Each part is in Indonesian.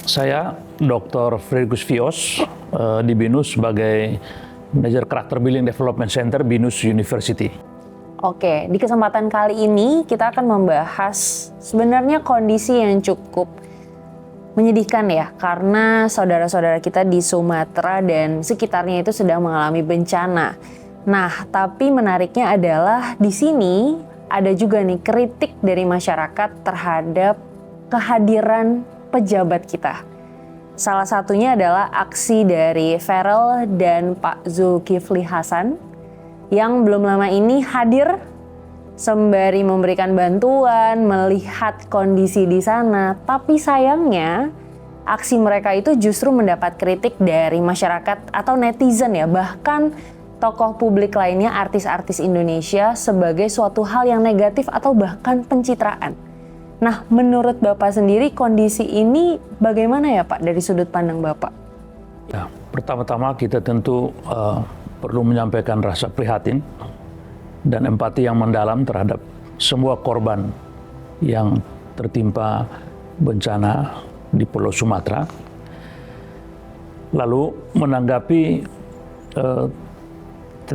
Saya Dr. Frederikus Vios di BINUS sebagai Manajer Karakter Building Development Center BINUS University. Oke, di kesempatan kali ini kita akan membahas sebenarnya kondisi yang cukup menyedihkan ya, karena saudara-saudara kita di Sumatera dan sekitarnya itu sedang mengalami bencana. Nah, tapi menariknya adalah di sini ada juga nih kritik dari masyarakat terhadap kehadiran pejabat kita. Salah satunya adalah aksi dari Farel dan Pak Zulkifli Hasan yang belum lama ini hadir sembari memberikan bantuan, melihat kondisi di sana. Tapi sayangnya aksi mereka itu justru mendapat kritik dari masyarakat atau netizen ya, bahkan tokoh publik lainnya, artis-artis Indonesia sebagai suatu hal yang negatif atau bahkan pencitraan. Nah, menurut Bapak sendiri kondisi ini bagaimana ya Pak dari sudut pandang Bapak? Ya, pertama-tama kita tentu perlu menyampaikan rasa prihatin dan empati yang mendalam terhadap semua korban yang tertimpa bencana di Pulau Sumatera. Lalu menanggapi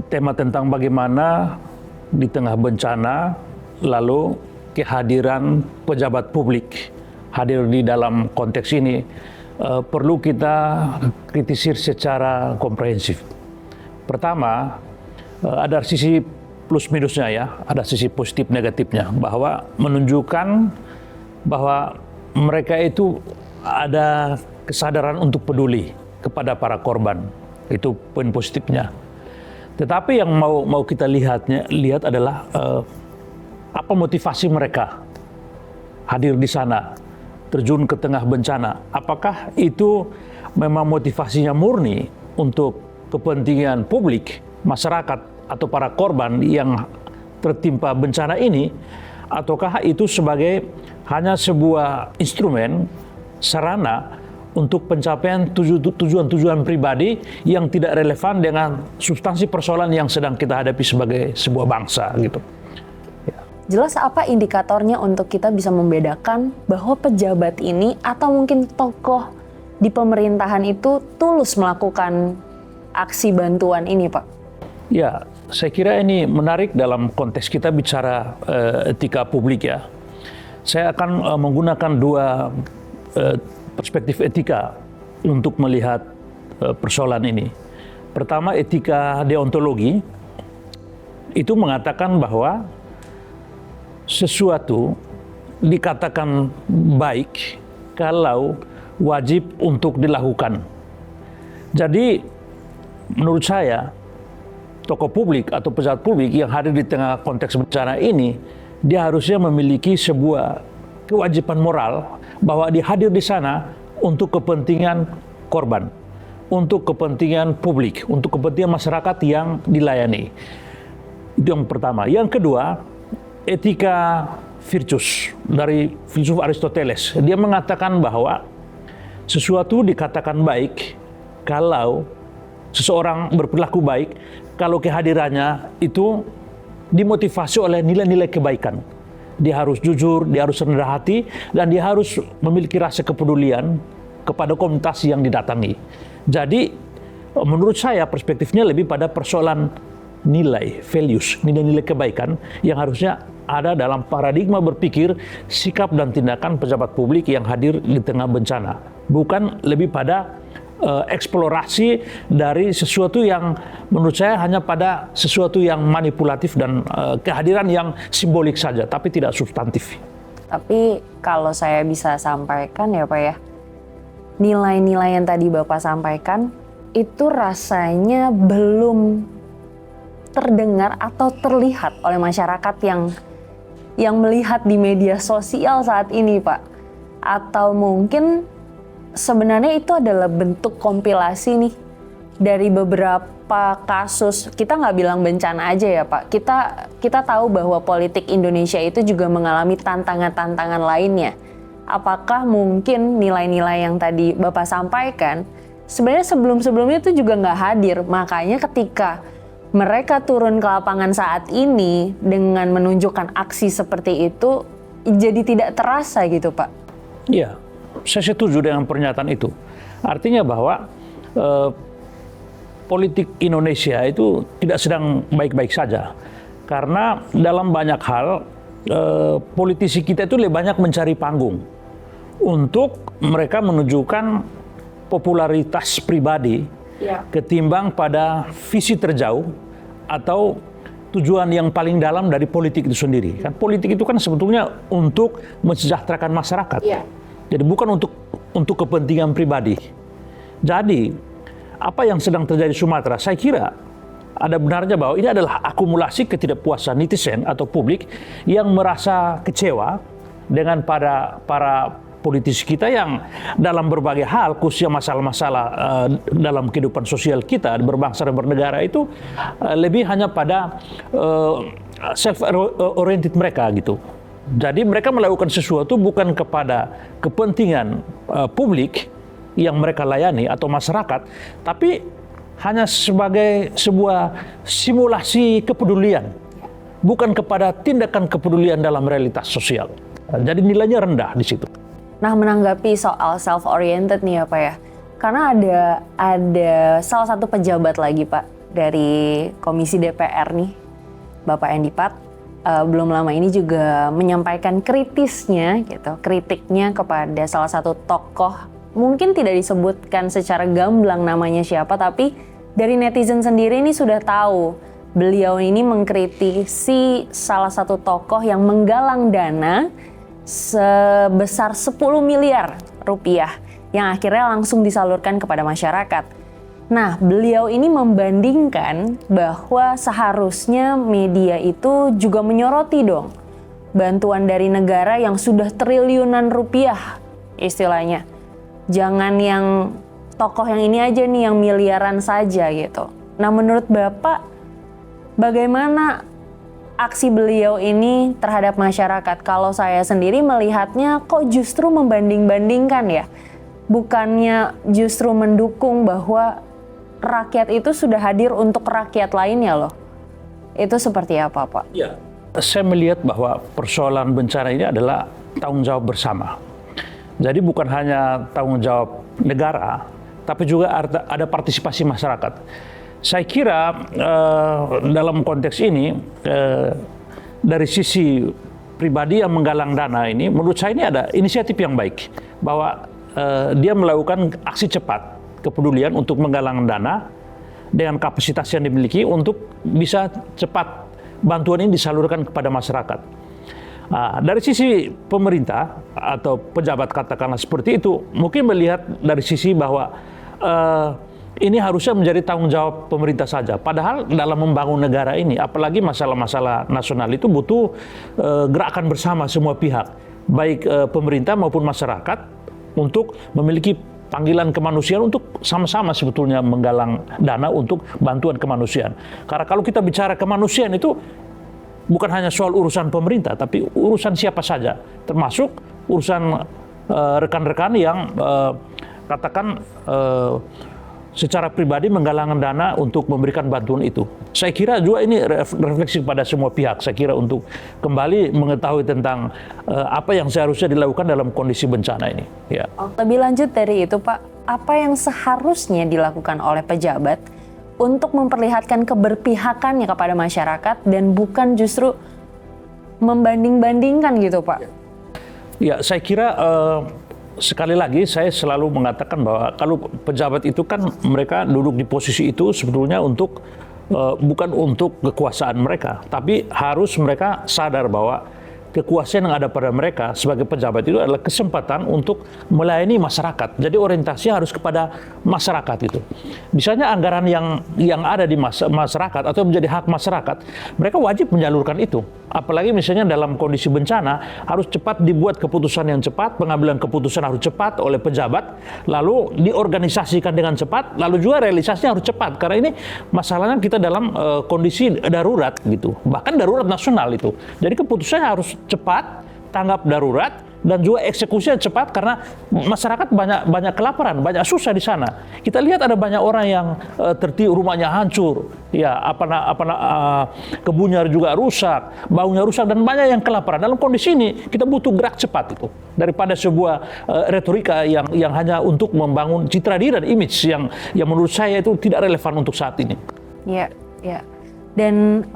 tema tentang bagaimana di tengah bencana lalu kehadiran pejabat publik hadir di dalam konteks ini perlu kita kritisir secara komprehensif. Pertama, ada sisi plus minusnya ya, ada sisi positif negatifnya, bahwa menunjukkan bahwa mereka itu ada kesadaran untuk peduli kepada para korban. Itu poin positifnya. Tetapi yang mau kita lihat adalah apa motivasi mereka hadir di sana, terjun ke tengah bencana. Apakah itu memang motivasinya murni untuk kepentingan publik, masyarakat, atau para korban yang tertimpa bencana ini, ataukah itu sebagai hanya sebuah instrumen, sarana untuk pencapaian tujuan-tujuan pribadi yang tidak relevan dengan substansi persoalan yang sedang kita hadapi sebagai sebuah bangsa gitu. Jelas apa indikatornya untuk kita bisa membedakan bahwa pejabat ini atau mungkin tokoh di pemerintahan itu tulus melakukan aksi bantuan ini, Pak? Ya, saya kira ini menarik dalam konteks kita bicara etika publik ya. Saya akan menggunakan dua perspektif etika untuk melihat persoalan ini. Pertama, etika deontologi itu mengatakan bahwa sesuatu dikatakan baik kalau wajib untuk dilakukan. Jadi menurut saya tokoh publik atau pejabat publik yang hadir di tengah konteks bencana ini, dia harusnya memiliki sebuah kewajiban moral bahwa dia hadir di sana untuk kepentingan korban, untuk kepentingan publik, untuk kepentingan masyarakat yang dilayani. Itu yang pertama. Yang kedua, etika virtus dari filsuf Aristoteles. Dia mengatakan bahwa sesuatu dikatakan baik kalau seseorang berperilaku baik kalau kehadirannya itu dimotivasi oleh nilai-nilai kebaikan. Dia harus jujur, dia harus rendah hati, dan dia harus memiliki rasa kepedulian kepada komunitas yang didatangi. Jadi menurut saya perspektifnya lebih pada persoalan nilai, values, nilai-nilai kebaikan yang harusnya ada dalam paradigma berpikir, sikap dan tindakan pejabat publik yang hadir di tengah bencana. Bukan lebih pada eksplorasi dari sesuatu yang menurut saya hanya pada sesuatu yang manipulatif dan kehadiran yang simbolik saja, tapi tidak substantif. Tapi kalau saya bisa sampaikan ya Pak ya, nilai-nilai yang tadi Bapak sampaikan itu rasanya belum terdengar atau terlihat oleh masyarakat yang melihat di media sosial saat ini, Pak. Atau mungkin sebenarnya itu adalah bentuk kompilasi nih dari beberapa kasus. Kita nggak bilang bencana aja ya, Pak. Kita tahu bahwa politik Indonesia itu juga mengalami tantangan-tantangan lainnya. Apakah mungkin nilai-nilai yang tadi Bapak sampaikan sebenarnya sebelum-sebelumnya itu juga nggak hadir, makanya ketika mereka turun ke lapangan saat ini dengan menunjukkan aksi seperti itu jadi tidak terasa gitu, Pak? Iya, saya setuju dengan pernyataan itu. Artinya bahwa politik Indonesia itu tidak sedang baik-baik saja. Karena dalam banyak hal, politisi kita itu lebih banyak mencari panggung untuk mereka menunjukkan popularitas pribadi ketimbang pada visi terjauh atau tujuan yang paling dalam dari politik itu sendiri. Kan politik itu kan sebetulnya untuk mensejahterakan masyarakat. Jadi bukan untuk kepentingan pribadi. Jadi apa yang sedang terjadi di Sumatera, saya kira ada benarnya bahwa ini adalah akumulasi ketidakpuasan netizen atau publik yang merasa kecewa dengan para politisi kita yang dalam berbagai hal, khususnya masalah-masalah dalam kehidupan sosial kita berbangsa dan bernegara itu lebih hanya pada self-oriented mereka gitu. Jadi mereka melakukan sesuatu bukan kepada kepentingan publik yang mereka layani atau masyarakat, tapi hanya sebagai sebuah simulasi kepedulian, bukan kepada tindakan kepedulian dalam realitas sosial. Jadi nilainya rendah di situ. Nah, menanggapi soal self-oriented nih ya Pak ya, karena ada salah satu pejabat lagi Pak dari Komisi DPR nih, Bapak Endi Pat, belum lama ini juga menyampaikan kritiknya kepada salah satu tokoh, mungkin tidak disebutkan secara gamblang namanya siapa, tapi dari netizen sendiri ini sudah tahu beliau ini mengkritisi salah satu tokoh yang menggalang dana sebesar 10 miliar rupiah yang akhirnya langsung disalurkan kepada masyarakat. Nah, beliau ini membandingkan bahwa seharusnya media itu juga menyoroti dong bantuan dari negara yang sudah triliunan rupiah istilahnya. Jangan yang tokoh yang ini aja nih yang miliaran saja gitu. Nah, menurut Bapak bagaimana aksi beliau ini terhadap masyarakat? Kalau saya sendiri melihatnya kok justru membanding-bandingkan ya. Bukannya justru mendukung bahwa rakyat itu sudah hadir untuk rakyat lainnya loh. Itu seperti apa Pak? Ya, saya melihat bahwa persoalan bencana ini adalah tanggung jawab bersama. Jadi bukan hanya tanggung jawab negara, tapi juga ada partisipasi masyarakat. Saya kira dalam konteks ini dari sisi pribadi yang menggalang dana ini, menurut saya ini ada inisiatif yang baik bahwa dia melakukan aksi cepat kepedulian untuk menggalang dana dengan kapasitas yang dimiliki untuk bisa cepat bantuan ini disalurkan kepada masyarakat. Dari sisi pemerintah atau pejabat katakanlah seperti itu, mungkin melihat dari sisi bahwa ini harusnya menjadi tanggung jawab pemerintah saja. Padahal dalam membangun negara ini, apalagi masalah-masalah nasional itu butuh gerakan bersama semua pihak, baik pemerintah maupun masyarakat untuk memiliki panggilan kemanusiaan untuk sama-sama sebetulnya menggalang dana untuk bantuan kemanusiaan. Karena kalau kita bicara kemanusiaan itu bukan hanya soal urusan pemerintah, tapi urusan siapa saja, termasuk urusan rekan-rekan yang katakan secara pribadi menggalang dana untuk memberikan bantuan itu. Saya kira juga ini refleksi pada semua pihak. Saya kira untuk kembali mengetahui tentang apa yang seharusnya dilakukan dalam kondisi bencana ini. Ya. Lebih lanjut dari itu Pak, apa yang seharusnya dilakukan oleh pejabat untuk memperlihatkan keberpihakannya kepada masyarakat dan bukan justru membanding-bandingkan gitu Pak? Ya, saya kira sekali lagi saya selalu mengatakan bahwa kalau pejabat itu kan mereka duduk di posisi itu sebetulnya untuk bukan untuk kekuasaan mereka, tapi harus mereka sadar bahwa kekuasaan yang ada pada mereka sebagai pejabat itu adalah kesempatan untuk melayani masyarakat. Jadi orientasinya harus kepada masyarakat itu. Misalnya anggaran yang ada di masyarakat atau menjadi hak masyarakat, mereka wajib menyalurkan itu. Apalagi misalnya dalam kondisi bencana harus cepat dibuat keputusan yang cepat, pengambilan keputusan harus cepat oleh pejabat, lalu diorganisasikan dengan cepat, lalu juga realisasinya harus cepat. Karena ini masalahnya kita dalam kondisi darurat gitu, bahkan darurat nasional itu. Jadi keputusannya harus cepat, tanggap darurat, dan juga eksekusinya cepat karena masyarakat banyak kelaparan, banyak susah di sana. Kita lihat ada banyak orang yang tertidur, rumahnya hancur, ya kebunnya juga rusak, baunya rusak, dan banyak yang kelaparan. Dalam kondisi ini kita butuh gerak cepat itu daripada sebuah retorika yang hanya untuk membangun citra diri dan image yang menurut saya itu tidak relevan untuk saat ini. Ya, ya. Dan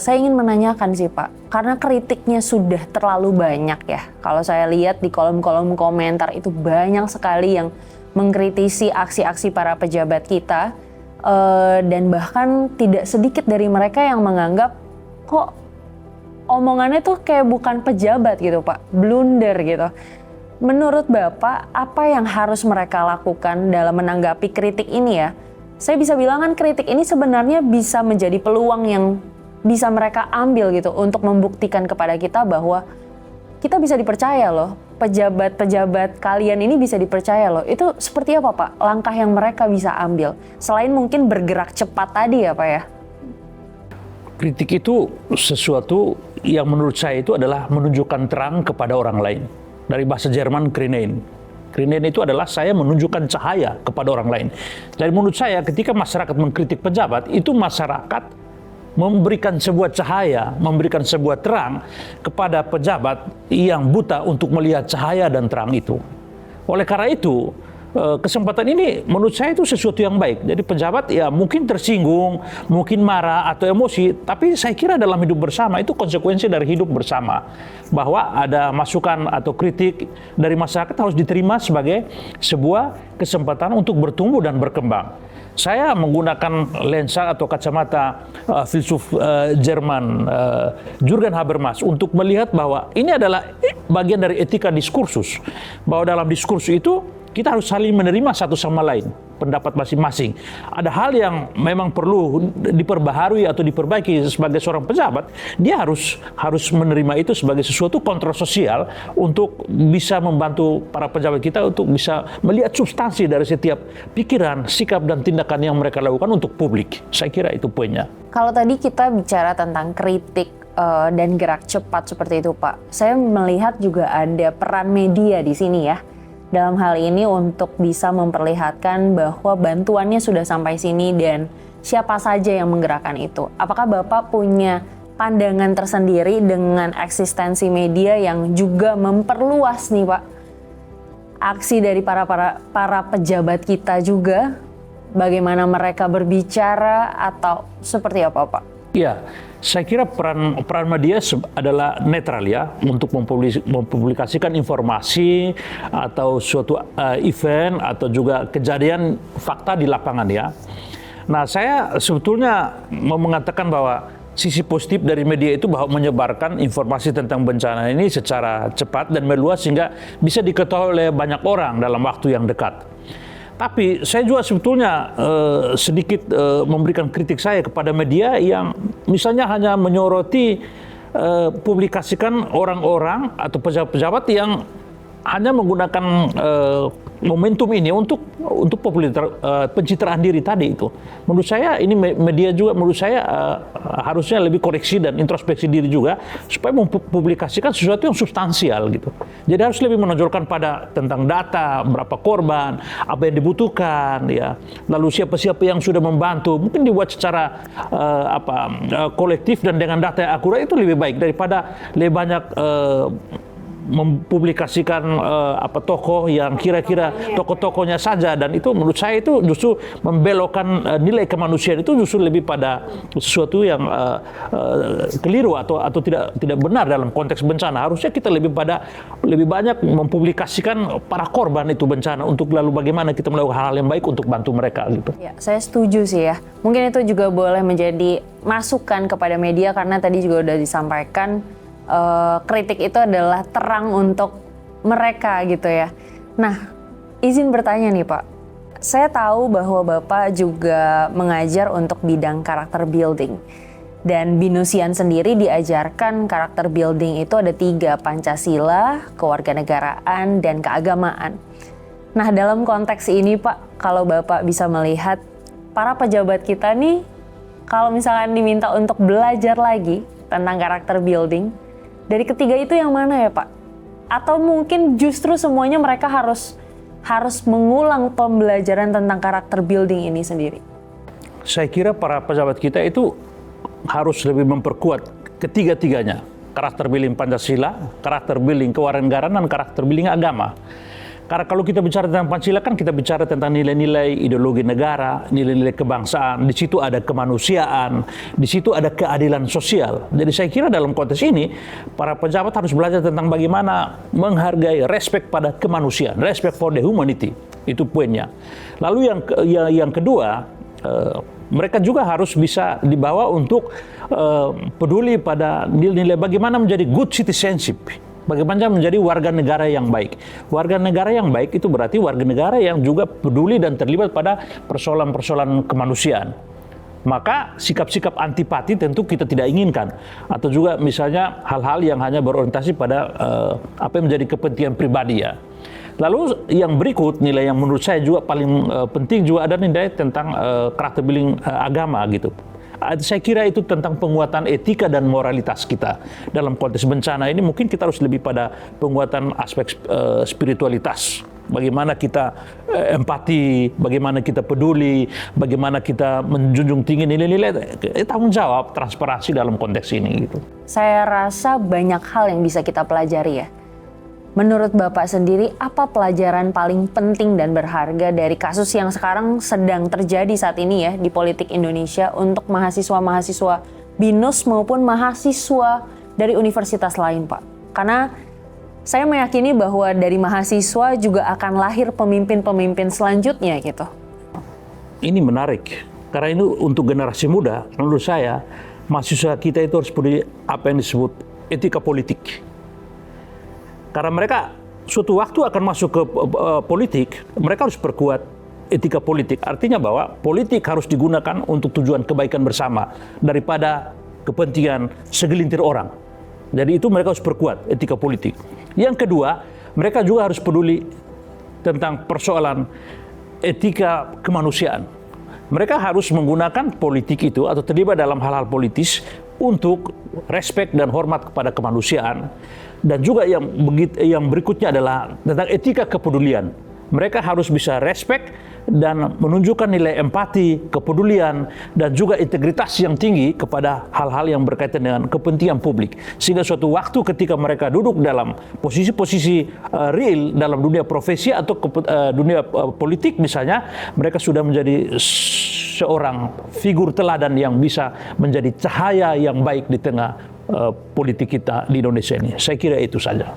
saya ingin menanyakan sih Pak, karena kritiknya sudah terlalu banyak ya. Kalau saya lihat di kolom-kolom komentar itu banyak sekali yang mengkritisi aksi-aksi para pejabat kita, dan bahkan tidak sedikit dari mereka yang menganggap kok omongannya tuh kayak bukan pejabat gitu Pak, blunder gitu. Menurut Bapak, apa yang harus mereka lakukan dalam menanggapi kritik ini ya? Saya bisa bilang kan kritik ini sebenarnya bisa menjadi peluang yang bisa mereka ambil gitu untuk membuktikan kepada kita bahwa kita bisa dipercaya loh. Pejabat-pejabat kalian ini bisa dipercaya loh. Itu seperti apa Pak? Langkah yang mereka bisa ambil. Selain mungkin bergerak cepat tadi ya Pak ya? Kritik itu sesuatu yang menurut saya itu adalah menunjukkan terang kepada orang lain. Dari bahasa Jerman Krinein. Krinein itu adalah saya menunjukkan cahaya kepada orang lain. Jadi menurut saya ketika masyarakat mengkritik pejabat, itu masyarakat memberikan sebuah cahaya, memberikan sebuah terang kepada pejabat yang buta untuk melihat cahaya dan terang itu. Oleh karena itu, kesempatan ini menurut saya itu sesuatu yang baik. Jadi pejabat ya mungkin tersinggung, mungkin marah atau emosi, tapi saya kira dalam hidup bersama itu konsekuensi dari hidup bersama. Bahwa ada masukan atau kritik dari masyarakat harus diterima sebagai sebuah kesempatan untuk bertumbuh dan berkembang. Saya menggunakan lensa atau kacamata filsuf Jerman Jürgen Habermas untuk melihat bahwa ini adalah bagian dari etika diskursus. Bahwa dalam diskursus itu kita harus saling menerima satu sama lain, pendapat masing-masing. Ada hal yang memang perlu diperbaharui atau diperbaiki sebagai seorang pejabat, dia harus menerima itu sebagai sesuatu kontroversial untuk bisa membantu para pejabat kita untuk bisa melihat substansi dari setiap pikiran, sikap, dan tindakan yang mereka lakukan untuk publik. Saya kira itu poinnya. Kalau tadi kita bicara tentang kritik dan gerak cepat seperti itu Pak, saya melihat juga ada peran media di sini ya. Dalam hal ini untuk bisa memperlihatkan bahwa bantuannya sudah sampai sini dan siapa saja yang menggerakkan itu. Apakah Bapak punya pandangan tersendiri dengan eksistensi media yang juga memperluas nih Pak aksi dari para pejabat kita juga, bagaimana mereka berbicara atau seperti apa Pak? Ya, saya kira peran media adalah netral ya untuk mempublikasikan informasi atau suatu event atau juga kejadian fakta di lapangan ya. Nah, saya sebetulnya mau mengatakan bahwa sisi positif dari media itu bahwa menyebarkan informasi tentang bencana ini secara cepat dan meluas sehingga bisa diketahui oleh banyak orang dalam waktu yang dekat. Tapi saya juga sebetulnya sedikit memberikan kritik saya kepada media yang misalnya hanya menyoroti publikasikan orang-orang atau pejabat-pejabat yang hanya menggunakan momentum ini untuk pencitraan diri tadi itu. Menurut saya ini media juga menurut saya harusnya lebih koreksi dan introspeksi diri juga supaya mempublikasikan sesuatu yang substansial gitu. Jadi harus lebih menonjolkan pada tentang data, berapa korban, apa yang dibutuhkan ya. Lalu siapa-siapa yang sudah membantu, mungkin dibuat secara kolektif dan dengan data yang akurat itu lebih baik daripada lebih banyak mempublikasikan tokoh yang kira-kira tokoh-tokohnya saja, dan itu menurut saya itu justru membelokkan nilai kemanusiaan itu justru lebih pada sesuatu yang keliru atau tidak benar dalam konteks bencana. Harusnya kita lebih banyak mempublikasikan para korban itu bencana untuk lalu bagaimana kita melakukan hal yang baik untuk bantu mereka gitu. Ya, saya setuju sih ya. Mungkin itu juga boleh menjadi masukan kepada media karena tadi juga udah disampaikan kritik itu adalah terang untuk mereka gitu ya. Nah, izin bertanya nih Pak. Saya tahu bahwa Bapak juga mengajar untuk bidang karakter building. Dan Binusian sendiri diajarkan karakter building itu ada 3, Pancasila, kewarganegaraan, dan keagamaan. Nah, dalam konteks ini Pak, kalau Bapak bisa melihat para pejabat kita nih, kalau misalkan diminta untuk belajar lagi tentang karakter building, dari ketiga itu yang mana ya Pak? Atau mungkin justru semuanya mereka harus mengulang pembelajaran tentang karakter building ini sendiri? Saya kira para pejabat kita itu harus lebih memperkuat ketiga-tiganya. Karakter building Pancasila, karakter building kewarganegaraan, dan karakter building agama. Karena kalau kita bicara tentang Pancasila kan kita bicara tentang nilai-nilai ideologi negara, nilai-nilai kebangsaan, di situ ada kemanusiaan, di situ ada keadilan sosial. Jadi saya kira dalam konteks ini, para pejabat harus belajar tentang bagaimana menghargai respect pada kemanusiaan, respect for the humanity. Itu poinnya. Lalu yang kedua, mereka juga harus bisa dibawa untuk peduli pada nilai-nilai bagaimana menjadi good citizenship. Bagaimana menjadi warga negara yang baik. Warga negara yang baik itu berarti warga negara yang juga peduli dan terlibat pada persoalan-persoalan kemanusiaan. Maka sikap-sikap antipati tentu kita tidak inginkan. Atau juga misalnya hal-hal yang hanya berorientasi pada apa yang menjadi kepentingan pribadi ya. Lalu yang berikut, nilai yang menurut saya juga paling penting juga ada nilai tentang karakter building agama gitu. Saya kira itu tentang penguatan etika dan moralitas kita. Dalam konteks bencana ini mungkin kita harus lebih pada penguatan aspek spiritualitas. Bagaimana kita empati, bagaimana kita peduli, bagaimana kita menjunjung tinggi nilai-nilai tanggung jawab, transparansi dalam konteks ini gitu. Saya rasa banyak hal yang bisa kita pelajari ya. Menurut Bapak sendiri, apa pelajaran paling penting dan berharga dari kasus yang sekarang sedang terjadi saat ini ya di politik Indonesia untuk mahasiswa-mahasiswa BINUS maupun mahasiswa dari universitas lain, Pak? Karena saya meyakini bahwa dari mahasiswa juga akan lahir pemimpin-pemimpin selanjutnya gitu. Ini menarik, karena ini untuk generasi muda, menurut saya, mahasiswa kita itu harus punya apa yang disebut etika politik. Karena mereka suatu waktu akan masuk ke politik, mereka harus perkuat etika politik. Artinya bahwa politik harus digunakan untuk tujuan kebaikan bersama daripada kepentingan segelintir orang. Jadi itu mereka harus perkuat etika politik. Yang kedua, mereka juga harus peduli tentang persoalan etika kemanusiaan. Mereka harus menggunakan politik itu atau terlibat dalam hal-hal politis untuk respek dan hormat kepada kemanusiaan. Dan juga yang berikutnya adalah tentang etika kepedulian. Mereka harus bisa respek dan menunjukkan nilai empati, kepedulian, dan juga integritas yang tinggi kepada hal-hal yang berkaitan dengan kepentingan publik. Sehingga suatu waktu ketika mereka duduk dalam posisi-posisi real dalam dunia profesi atau dunia politik misalnya, mereka sudah menjadi seorang figur teladan yang bisa menjadi cahaya yang baik di tengah politik kita di Indonesia ini. Saya kira itu saja.